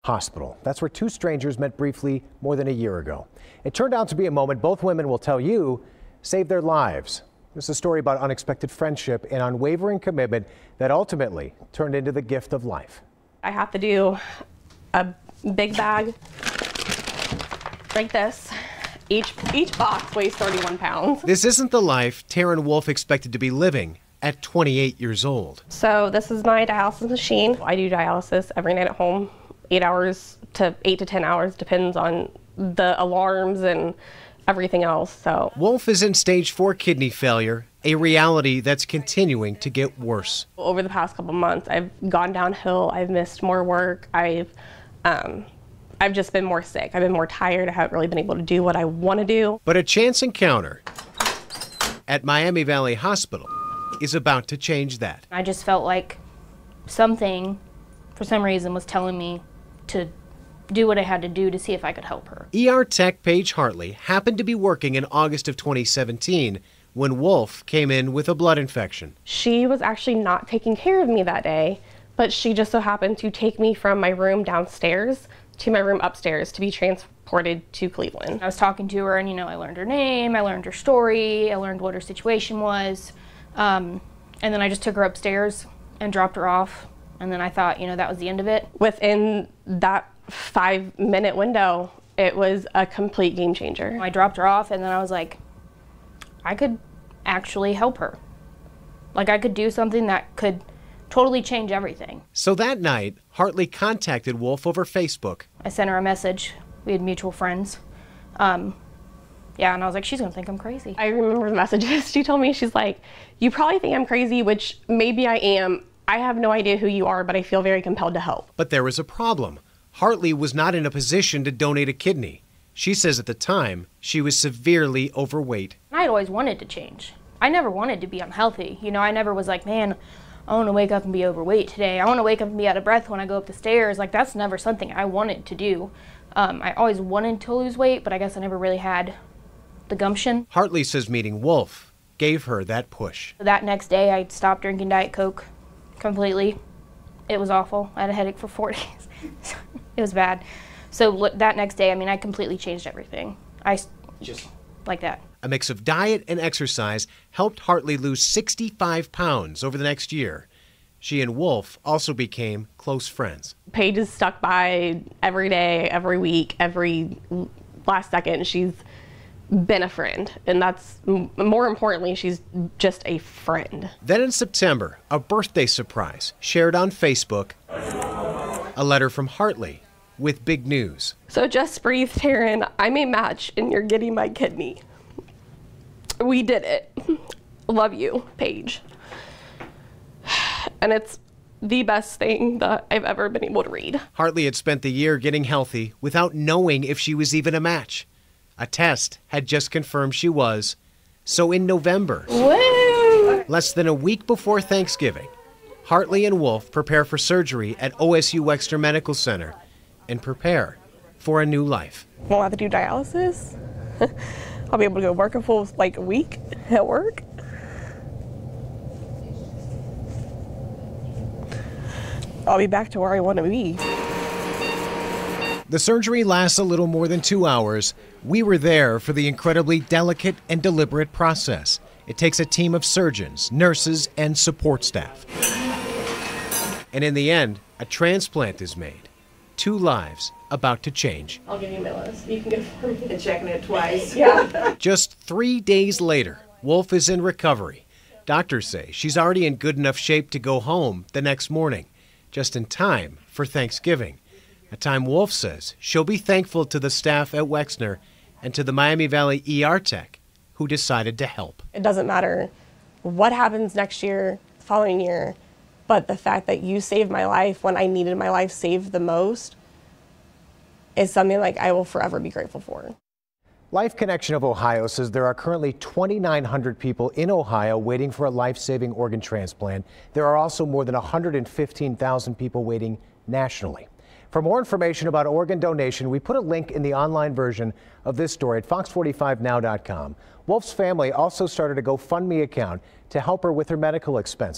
Hospital. That's where two strangers met briefly more than a year ago. It turned out to be a moment both women will tell you saved their lives. This is a story about unexpected friendship and unwavering commitment that ultimately turned into the gift of life. I have to do a big bag like this. Each box weighs 31 pounds. This isn't the life Taryn Wolf expected to be living at 28 years old. So this is my dialysis machine. I do dialysis every night at home, 8 to 10 hours, depends on the alarms and everything else. So Wolf is in stage 4 kidney failure, a reality that's continuing to get worse. Over the past couple months, I've gone downhill. I've missed more work. I've just been more sick. I've been more tired. I haven't really been able to do what I want to do. But a chance encounter at Miami Valley Hospital is about to change that. I just felt like something, for some reason, was telling me to do what I had to do to see if I could help her. ER Tech Paige Hartley happened to be working in August of 2017 when Wolf came in with a blood infection. She was actually not taking care of me that day, but she just so happened to take me from my room downstairs to my room upstairs to be transported to Cleveland. I was talking to her and, I learned her name, I learned her story, I learned what her situation was. And then I just took her upstairs and dropped her off. And then I thought, that was the end of it. Within that 5-minute window, it was a complete game changer. I dropped her off and then I was like, I could actually help her. Like I could do something that could totally change everything. So that night, Hartley contacted Wolf over Facebook. I sent her a message. We had mutual friends. Yeah, and I was like, she's gonna think I'm crazy. I remember the messages. She told me, she's like, you probably think I'm crazy, which maybe I am. I have no idea who you are, but I feel very compelled to help. But there was a problem. Hartley was not in a position to donate a kidney. She says at the time, she was severely overweight. I had always wanted to change. I never wanted to be unhealthy. I never was like, man, I want to wake up and be overweight today. I want to wake up and be out of breath when I go up the stairs. Like, that's never something I wanted to do. I always wanted to lose weight, but I guess I never really had the gumption. Hartley says meeting Wolf gave her that push. That next day, I stopped drinking Diet Coke completely. It was awful. I had a headache for 4 days. It was bad. So that next day, I completely changed everything. Just like that. A mix of diet and exercise helped Hartley lose 65 pounds over the next year. She and Wolf also became close friends. Paige is stuck by every day, every week, every last second. She's been a friend, and that's more importantly, she's just a friend. Then in September, a birthday surprise shared on Facebook, a letter from Hartley with big news. So just breathe, Taryn. I'm a match and you're getting my kidney. We did it. Love you, Paige. And it's the best thing that I've ever been able to read. Hartley had spent the year getting healthy without knowing if she was even a match. A test had just confirmed she was. So in November, less than a week before Thanksgiving, Hartley and Wolf prepare for surgery at OSU Wexner Medical Center and prepare for a new life. Won't have to do dialysis. I'll be able to go work a full week at work. I'll be back to where I want to be. The surgery lasts a little more than 2 hours. We were there for the incredibly delicate and deliberate process. It takes a team of surgeons, nurses, and support staff. And in the end, a transplant is made. 2 lives about to change. I'll give you my list. You can get it for me. And checking it twice. Yeah. Just 3 days later, Wolf is in recovery. Doctors say she's already in good enough shape to go home the next morning, just in time for Thanksgiving. A time Wolf says she'll be thankful to the staff at Wexner and to the Miami Valley ER Tech who decided to help. It doesn't matter what happens next year, the following year, but the fact that you saved my life when I needed my life saved the most is something I will forever be grateful for. Life Connection of Ohio says there are currently 2,900 people in Ohio waiting for a life-saving organ transplant. There are also more than 115,000 people waiting nationally. For more information about organ donation, we put a link in the online version of this story at fox45now.com. Wolf's family also started a GoFundMe account to help her with her medical expenses.